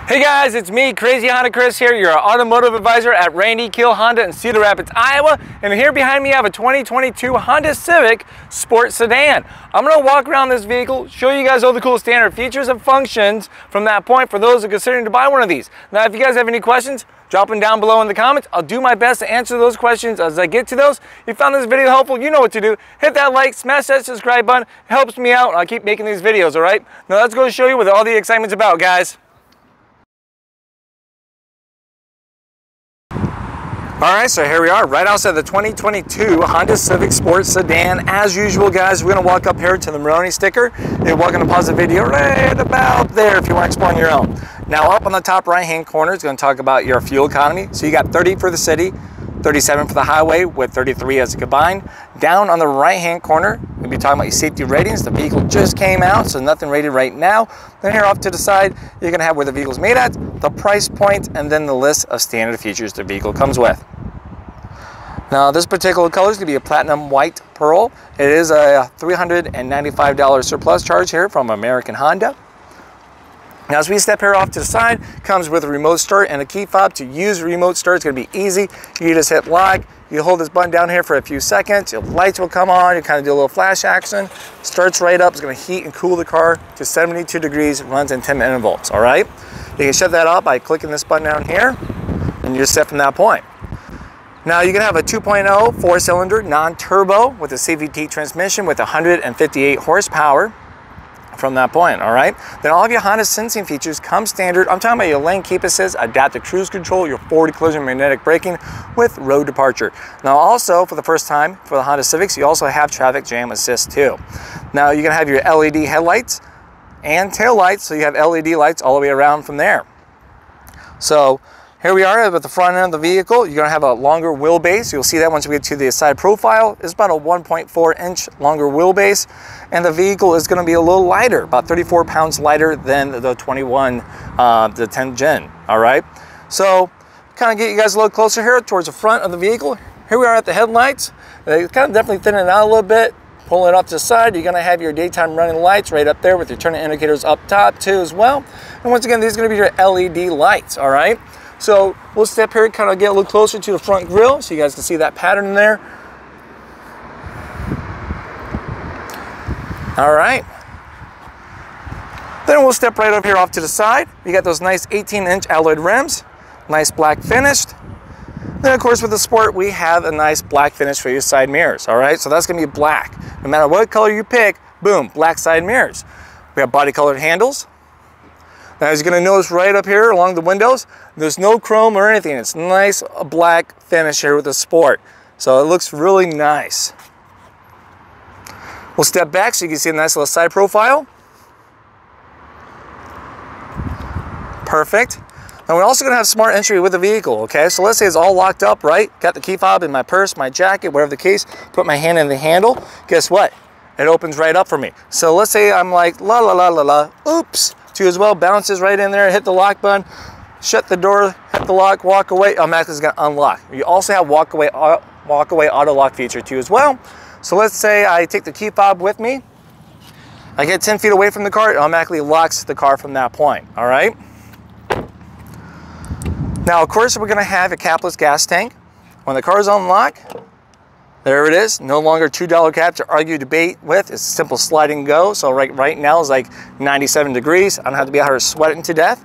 Hey guys, it's me, Crazy Honda Chris here, your automotive advisor at Randy Kuehl Honda in Cedar Rapids, Iowa. And here behind me I have a 2022 Honda Civic Sport Sedan. I'm going to walk around this vehicle, show you guys all the cool standard features and functions from that point for those who are considering to buy one of these. Now, if you guys have any questions, drop them down below in the comments. I'll do my best to answer those questions as I get to those. If you found this video helpful, you know what to do. Hit that like, smash that subscribe button. It helps me out and I'll keep making these videos, all right? Now let's go show you what all the excitement's about, guys. Alright, so here we are, right outside the 2022 Honda Civic Sport Sedan. As usual, guys, we're going to walk up here to the Maroni sticker. You're welcome to pause the video right about there if you want to explore on your own. Now, up on the top right-hand corner, it's going to talk about your fuel economy. So you got 30 for the city, 37 for the highway, with 33 as a combined. Down on the right-hand corner, we'll be talking about your safety ratings. The vehicle just came out, so nothing rated right now. Then here off to the side, you're going to have where the vehicle's made at, the price point, and then the list of standard features the vehicle comes with. Now, this particular color is going to be a platinum white pearl. It is a $395 surplus charge here from American Honda. Now, as we step here off to the side, comes with a remote start and a key fob. To use a remote start, it's going to be easy. You just hit lock. You hold this button down here for a few seconds. Your lights will come on. You kind of do a little flash action. Starts right up. It's going to heat and cool the car to 72 degrees. Runs in 10-minute intervals. All right. You can shut that off by clicking this button down here, and you're set from that point. Now, you can have a 2.0 four-cylinder non-turbo with a CVT transmission with 158 horsepower from that point, all right? Then all of your Honda sensing features come standard. I'm talking about your lane keep assist, adaptive cruise control, your forward collision magnetic braking with road departure. Now, also, for the first time for the Honda Civics, you also have traffic jam assist too. Now, you're gonna have your LED headlights and tail lights, so you have LED lights all the way around from there. So, here we are at the front end of the vehicle. You're going to have a longer wheelbase. You'll see that once we get to the side profile. It's about a 1.4 inch longer wheelbase. And the vehicle is going to be a little lighter, about 34 pounds lighter than the 10 Gen. All right. So kind of get you guys a little closer here towards the front of the vehicle. Here we are at the headlights. They kind of definitely thin it out a little bit. Pull it up to the side. You're going to have your daytime running lights right up there with your turning indicators up top too as well. And once again, these are going to be your LED lights. All right. So we'll step here and kind of get a little closer to the front grille so you guys can see that pattern there. All right. Then we'll step right up here off to the side. You got those nice 18-inch alloyed rims, nice black finished. Then of course with the Sport we have a nice black finish for your side mirrors. All right, so that's going to be black. No matter what color you pick, boom, black side mirrors. We have body colored handles. Now, as you're going to notice right up here along the windows, there's no chrome or anything. It's nice black finish here with the Sport. So it looks really nice. We'll step back so you can see a nice little side profile. Perfect. Now, we're also going to have smart entry with the vehicle, okay? So let's say it's all locked up, right? Got the key fob in my purse, my jacket, whatever the case. Put my hand in the handle. Guess what? It opens right up for me. So let's say I'm like, la, la, la, la, la. Oops. Too as well, bounces right in there, hit the lock button, shut the door, hit the lock, walk away, automatically is going to unlock. You also have walk away auto lock feature too as well. So let's say I take the key fob with me, I get 10 feet away from the car, it automatically locks the car from that point, all right? Now, of course, we're going to have a capless gas tank. When the car is unlocked, there it is, no longer $2 cap to argue, debate with. It's a simple sliding go. So right now it's like 97 degrees. I don't have to be out here sweating to death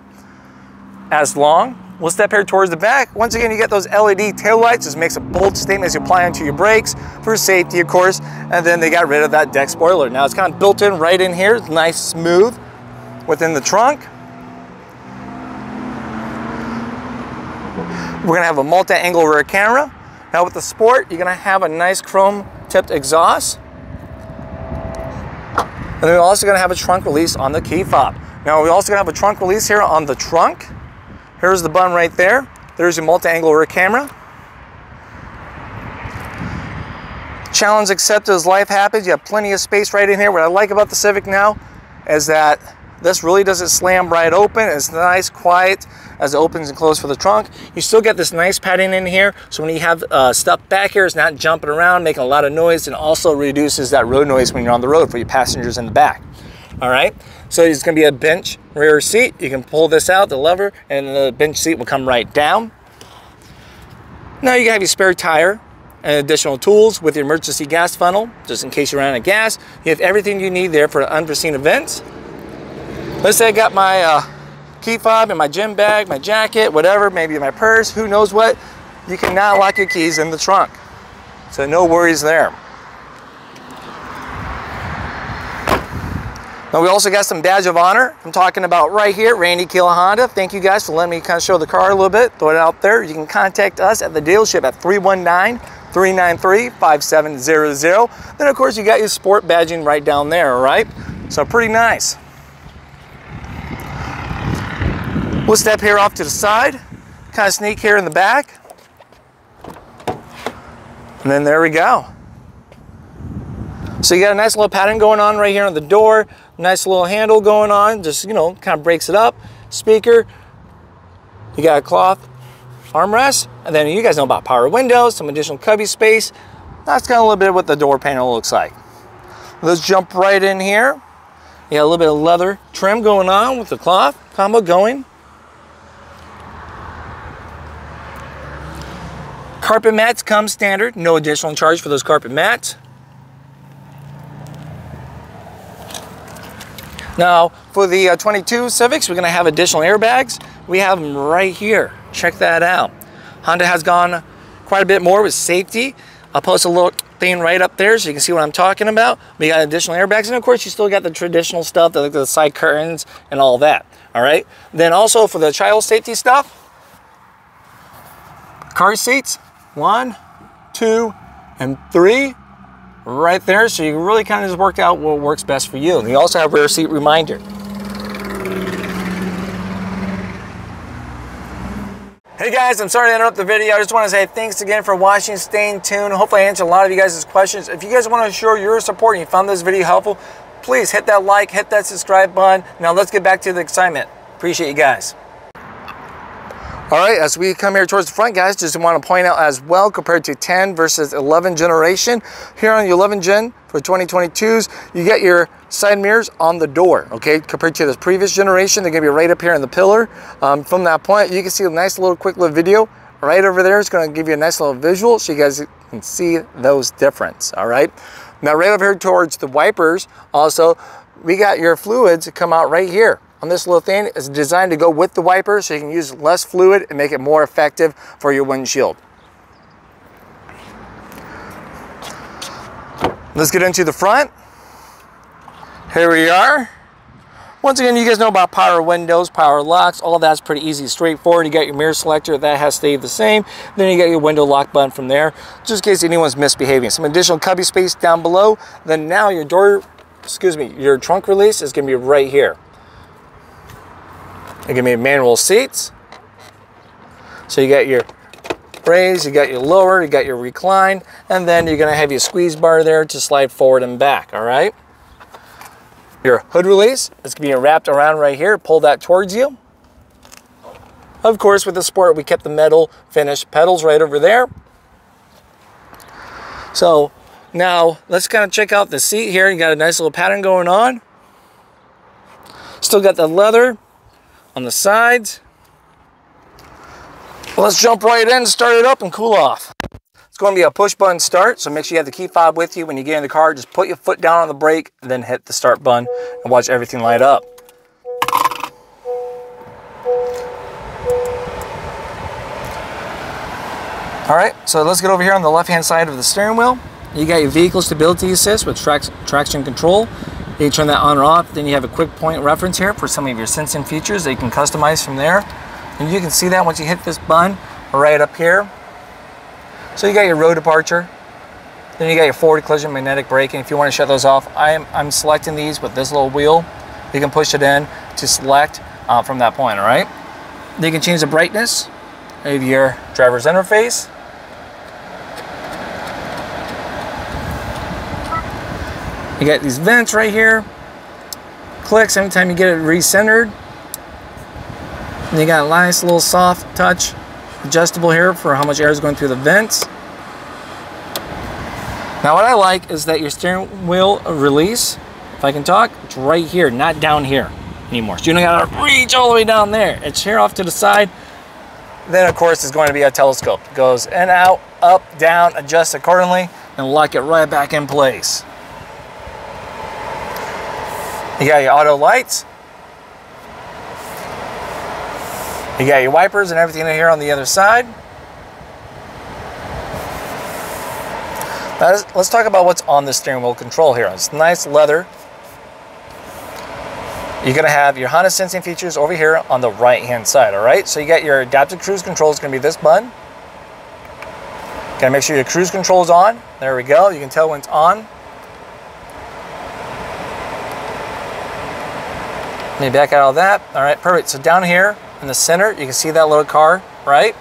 as long. We'll step here towards the back. Once again, you get those LED tail lights. This makes a bold statement as you apply onto your brakes for safety, of course. And then they got rid of that deck spoiler. Now it's kind of built in right in here. It's nice, smooth within the trunk. We're gonna have a multi-angle rear camera. Now with the Sport, you're going to have a nice chrome tipped exhaust. And then we're also going to have a trunk release on the key fob. Now we're also going to have a trunk release here on the trunk. Here's the button right there. There's your multi-angle rear camera. Challenge accepted as life happens. You have plenty of space right in here. What I like about the Civic now is that this really doesn't slam right open. It's nice, quiet as it opens and closes for the trunk. You still get this nice padding in here, so when you have stuff back here, it's not jumping around, making a lot of noise, and also reduces that road noise when you're on the road for your passengers in the back. All right, so it's going to be a bench rear seat. You can pull this out, the lever, and the bench seat will come right down. Now you have your spare tire and additional tools with your emergency gas funnel, just in case you run out of gas. You have everything you need there for unforeseen events. Let's say I got my key fob and my gym bag, my jacket, whatever, maybe my purse, who knows what. You can now lock your keys in the trunk. So no worries there. Now we also got some badge of honor. I'm talking about right here, Randy Kuehl Honda. Thank you guys for letting me kind of show the car a little bit, throw it out there. You can contact us at the dealership at 319-393-5700. Then of course you got your sport badging right down there, all right? So pretty nice. We'll step here off to the side, kind of sneak here in the back. And then there we go. So you got a nice little pattern going on right here on the door, nice little handle going on, just, you know, kind of breaks it up. Speaker, you got a cloth armrest, and then you guys know about power windows, some additional cubby space. That's kind of a little bit what the door panel looks like. Let's jump right in here. You got a little bit of leather trim going on with the cloth combo going. Carpet mats come standard, no additional charge for those carpet mats. Now, for the 22 Civics, we're going to have additional airbags. We have them right here. Check that out. Honda has gone quite a bit more with safety. I'll post a little thing right up there so you can see what I'm talking about. We got additional airbags, and of course, you still got the traditional stuff, like the side curtains and all that. All right. Then also for the child safety stuff, car seats, 1, 2, and 3. Right there, so you really kind of just work out what works best for you. And you also have rear seat reminder. Hey guys, I'm sorry to interrupt the video. I just want to say thanks again for watching, staying tuned. Hopefully I answered a lot of you guys' questions. If you guys want to show your support and you found this video helpful, please hit that like, hit that subscribe button. Now let's get back to the excitement. Appreciate you guys. All right, as we come here towards the front, guys, just want to point out as well, compared to 10 versus 11 generation, here on the 11 gen for 2022s, you get your side mirrors on the door, okay? Compared to the previous generation, they're going to be right up here in the pillar. From that point, you can see a nice little quick little video right over there. It's going to give you a nice little visual so you guys can see those difference, all right? Now, right over here towards the wipers, also, we got your fluids come out right here. On this little thing, it's designed to go with the wiper so you can use less fluid and make it more effective for your windshield. Let's get into the front. Here we are. Once again, you guys know about power windows, power locks, all that's pretty easy, straightforward. You got your mirror selector, that has stayed the same. Then you got your window lock button from there, just in case anyone's misbehaving. Some additional cubby space down below. Then now your your trunk release is gonna be right here. You're gonna be manual seats. So you got your raise, you got your lower, you got your recline, and then you're gonna have your squeeze bar there to slide forward and back, all right? Your hood release is gonna be wrapped around right here, pull that towards you. Of course, with the Sport, we kept the metal finished pedals right over there. So now let's kind of check out the seat here. You got a nice little pattern going on. Still got the leather on the sides. Well, let's jump right in, start it up and cool off. It's going to be a push button start, so make sure you have the key fob with you when you get in the car. Just put your foot down on the brake and then hit the start button and watch everything light up. All right, so let's get over here on the left-hand side of the steering wheel. You got your vehicle stability assist with traction control. You can turn that on or off. Then you have a quick point reference here for some of your sensing features that you can customize from there. And you can see that once you hit this button right up here. So you got your road departure. Then you got your forward collision magnetic braking. If you want to shut those off, I'm selecting these with this little wheel. You can push it in to select from that point, all right? Then you can change the brightness of your driver's interface. You got these vents right here. Clicks anytime you get it recentered. And you got a nice little soft touch adjustable here for how much air is going through the vents. Now what I like is that your steering wheel release If I can talk, it's right here, not down here anymore. So you don't gotta reach all the way down there. It's here off to the side. Then of course it's going to be a telescope. It goes in, out, up, down, adjust accordingly, and lock it right back in place. You got your auto lights. You got your wipers and everything in here on the other side. Now let's talk about what's on the steering wheel control here. It's nice leather. You're going to have your Honda sensing features over here on the right hand side, all right? So you got your adaptive cruise control. It's going to be this button. Got to make sure your cruise control is on. There we go. You can tell when it's on. Let me back out of that. All right, perfect. So down here in the center, you can see that little car, right?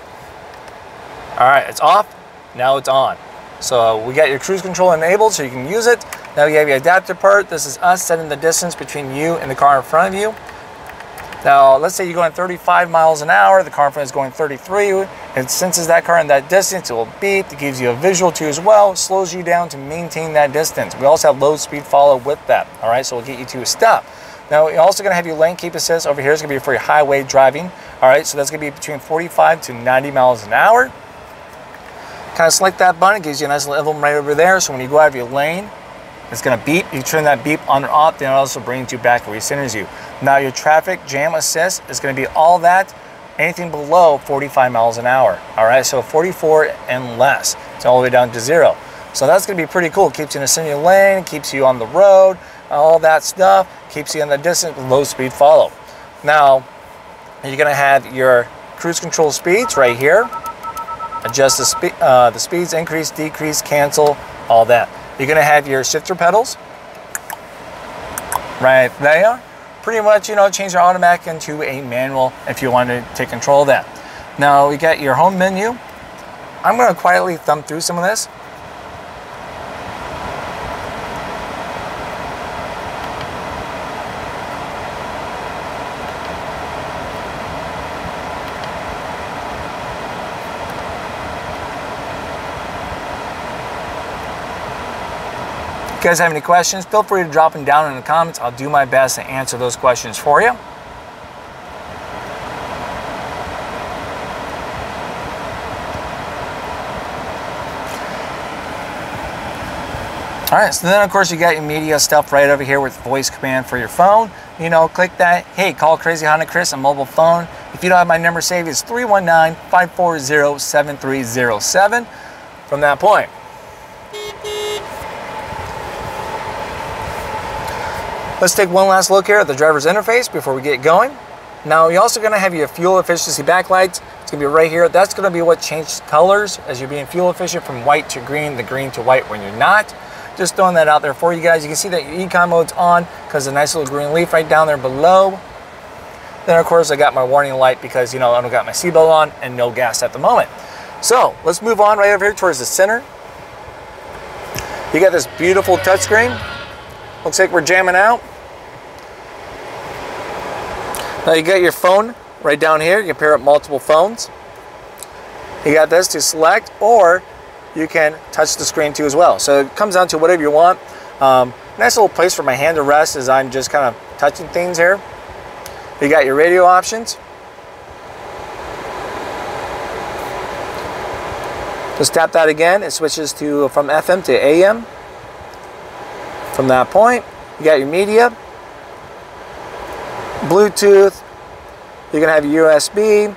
All right, it's off. Now it's on. So we got your cruise control enabled so you can use it. Now you have your adaptive part. This is us setting the distance between you and the car in front of you. Now, let's say you're going 35 miles an hour. The car in front is going 33. It senses that car in that distance. It will beep. It gives you a visual too as well. It slows you down to maintain that distance. We also have low speed follow with that. All right, so we'll get you to a stop. Now, you're also going to have your lane keep assist over here. It's going to be for your highway driving. All right, so that's going to be between 45 to 90 miles an hour. Kind of select that button. It gives you a nice little emblem right over there. So when you go out of your lane, it's going to beep. You turn that beep on or off, then it also brings you back where it centers you. Now your traffic jam assist is going to be all that, anything below 45 miles an hour. All right, so 44 and less. It's all the way down to 0. So that's going to be pretty cool. It keeps you in a center lane, keeps you on the road, all that stuff, keeps you in the distance with low speed follow. Now, you're going to have your cruise control speeds right here. Adjust the speeds, increase, decrease, cancel, all that. You're going to have your shifter pedals right there. Pretty much, you know, change your automatic into a manual if you want to take control of that. Now, we got your home menu. I'm going to quietly thumb through some of this. If you guys have any questions, feel free to drop them down in the comments. I'll do my best to answer those questions for you. All right, so then of course you got your media stuff right over here with voice command for your phone. You know, click that. Hey, call Crazy Honda Chris on mobile phone. If you don't have my number saved, it's 319-540-7307. From that point. Let's take one last look here at the driver's interface before we get going. Now, you're also going to have your fuel efficiency backlights. It's going to be right here. That's going to be what changes colors as you're being fuel efficient from white to green, the green to white when you're not. Just throwing that out there for you guys. You can see that your econ mode's on because a nice little green leaf right down there below. Then, of course, I got my warning light because, you know, I don't got my seatbelt on and no gas at the moment. So, let's move on right over here towards the center. You got this beautiful touchscreen. Looks like we're jamming out. Now you got your phone right down here. You can pair up multiple phones. You got this to select, or you can touch the screen too as well. So it comes down to whatever you want. Nice little place for my hand to rest as I'm just kind of touching things here. You got your radio options. Just tap that again. It switches to from FM to AM. From that point, you got your media, Bluetooth, you're gonna have your USB.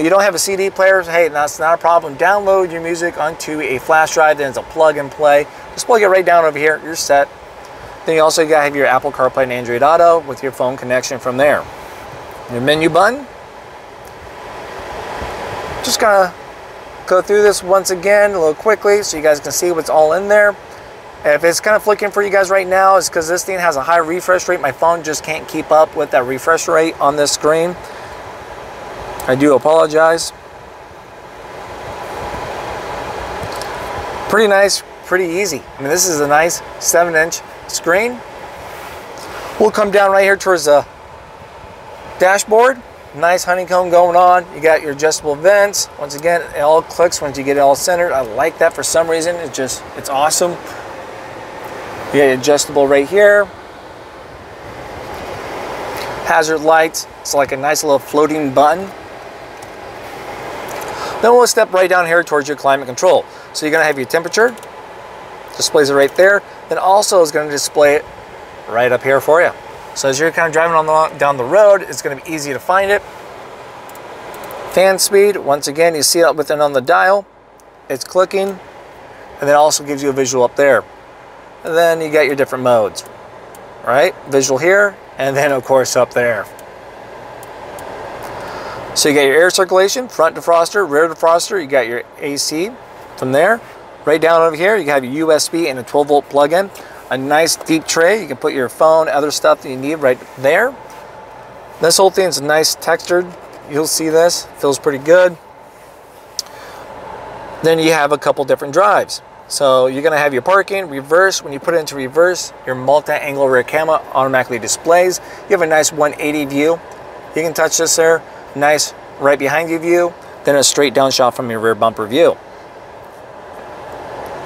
You don't have a CD player, hey, that's not a problem. Download your music onto a flash drive, then it's a plug and play. Just plug it right down over here, you're set. Then you also gotta have your Apple CarPlay and Android Auto with your phone connection from there. Your menu button. Just gonna go through this once again a little quickly so you guys can see what's all in there. If it's kind of flicking for you guys right now, it's because this thing has a high refresh rate. My phone just can't keep up with that refresh rate on this screen. I do apologize. Pretty nice, pretty easy. I mean, this is a nice 7-inch screen. We'll come down right here towards the dashboard. Nice honeycomb going on. You got your adjustable vents. Once again, it all clicks once you get it all centered. I like that for some reason. It's awesome. You got your adjustable right here. hazard lights. It's like a nice little floating button. Then we'll step right down here towards your climate control. So you're going to have your temperature, displays it right there. Then also is going to display it right up here for you. So as you're kind of driving down the road, it's going to be easy to find it. Fan speed, once again, you see it within on the dial. It's clicking, and then also gives you a visual up there. And then you got your different modes, right? Visual here, and then of course up there. So you got your air circulation, front defroster, rear defroster, you got your AC from there. Right down over here, you have your USB and a 12-volt plug-in. A nice deep tray, you can put your phone, other stuff that you need right there. This whole thing is nice textured. You'll see this, feels pretty good. Then you have a couple different drives. So you're gonna have your parking, reverse. When you put it into reverse, your multi-angle rear camera automatically displays. You have a nice 180 view. You can touch this there, nice right behind you view, then a straight down shot from your rear bumper view.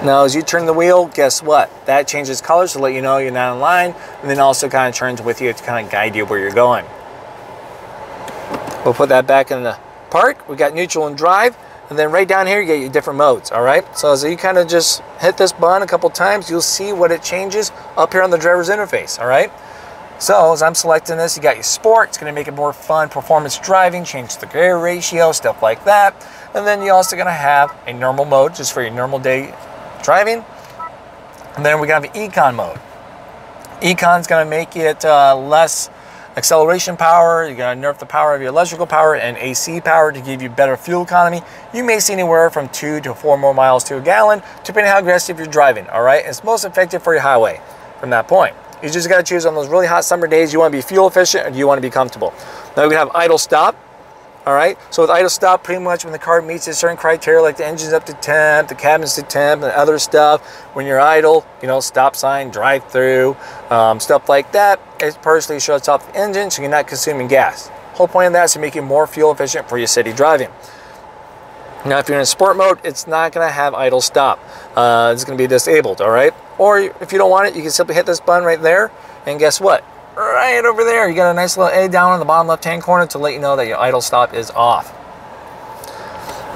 Now as you turn the wheel, guess what? That changes colors to let you know you're not in line, and then also kind of turns with you to kind of guide you where you're going. We'll put that back in the park. We got neutral and drive, and then right down here you get your different modes. All right, so as you kind of just hit this button a couple times, you'll see what it changes up here on the driver's interface. All right, so as I'm selecting this, you got your sport. It's going to make it more fun performance driving, change the gear ratio, stuff like that. And then you're also going to have a normal mode just for your normal day driving. And then we got the econ mode. Econ's going to make it less acceleration power. You got to nerf the power of your electrical power and AC power to give you better fuel economy. You may see anywhere from 2 to 4 more miles to a gallon, depending on how aggressive you're driving. All right, it's most effective for your highway from that point. You just got to choose on those really hot summer days. You want to be fuel efficient or do you want to be comfortable? Now we're gonna have idle stop. All right, so with idle stop, pretty much when the car meets a certain criteria, like the engine's up to temp, the cabin's to temp, and other stuff, when you're idle, you know, stop sign, drive through, stuff like that, it personally shuts off the engine so you're not consuming gas. Whole point of that is to make you more fuel efficient for your city driving. Now, if you're in sport mode, it's not going to have idle stop. It's going to be disabled, all right? Or if you don't want it, you can simply hit this button right there, and guess what? Right over there, you got a nice little A down in the bottom left-hand corner to let you know that your idle stop is off.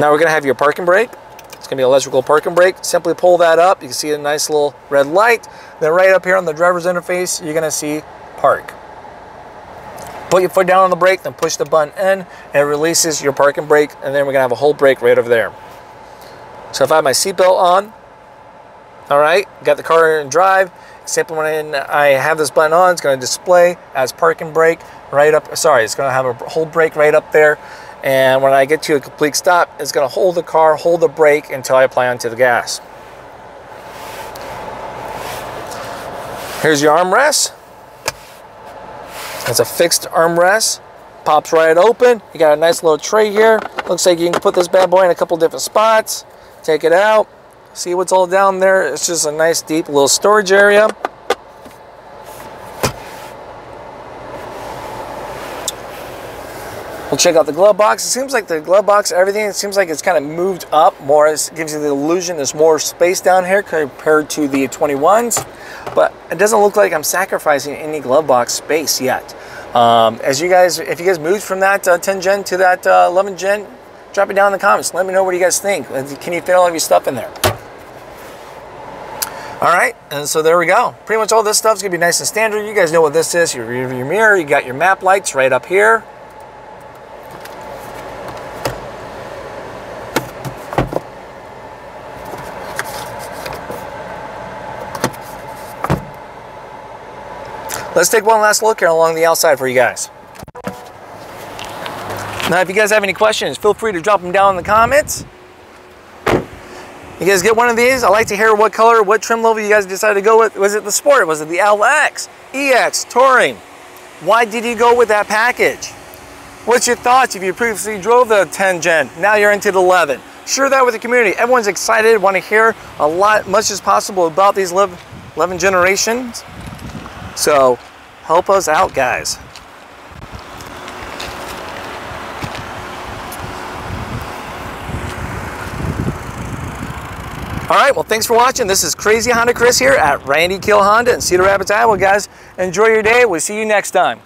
Now we're going to have your parking brake. It's going to be electrical parking brake. Simply pull that up. You can see a nice little red light. Then right up here on the driver's interface, you're going to see park. Put your foot down on the brake, then push the button in, and it releases your parking brake, and then we're going to have a whole brake right over there. So if I have my seatbelt on, all right, got the car in drive, simply when I have this button on, it's going to display as parking brake right up, sorry, it's going to have a whole brake right up there, and when I get to a complete stop, it's going to hold the car, hold the brake until I apply onto the gas. Here's your armrest. It's a fixed armrest, pops right open. You got a nice little tray here. Looks like you can put this bad boy in a couple different spots. Take it out. See what's all down there? It's just a nice deep little storage area. We'll check out the glove box. It seems like the glove box, everything, it seems like it's kind of moved up more. It gives you the illusion there's more space down here compared to the 21s. But it doesn't look like I'm sacrificing any glove box space yet. If you guys moved from that 10 gen to that 11 gen, drop it down in the comments. Let me know what you guys think. Can you fit all of your stuff in there? All right, and so there we go. Pretty much all this stuff's gonna be nice and standard. You guys know what this is. Your rear view mirror, you got your map lights right up here. Let's take one last look here along the outside for you guys. Now, if you guys have any questions, feel free to drop them down in the comments. You guys get one of these? I'd like to hear what color, what trim level you guys decided to go with. Was it the Sport? Was it the LX, EX, Touring? Why did you go with that package? What's your thoughts if you previously drove the 10 gen? Now you're into the 11. Share that with the community. Everyone's excited, want to hear a lot, much as possible about these 11 generations. So help us out, guys. All right, well, thanks for watching. This is Crazy Honda Chris here at Randy Kuehl Honda in Cedar Rapids, Iowa, guys. Enjoy your day. We'll see you next time.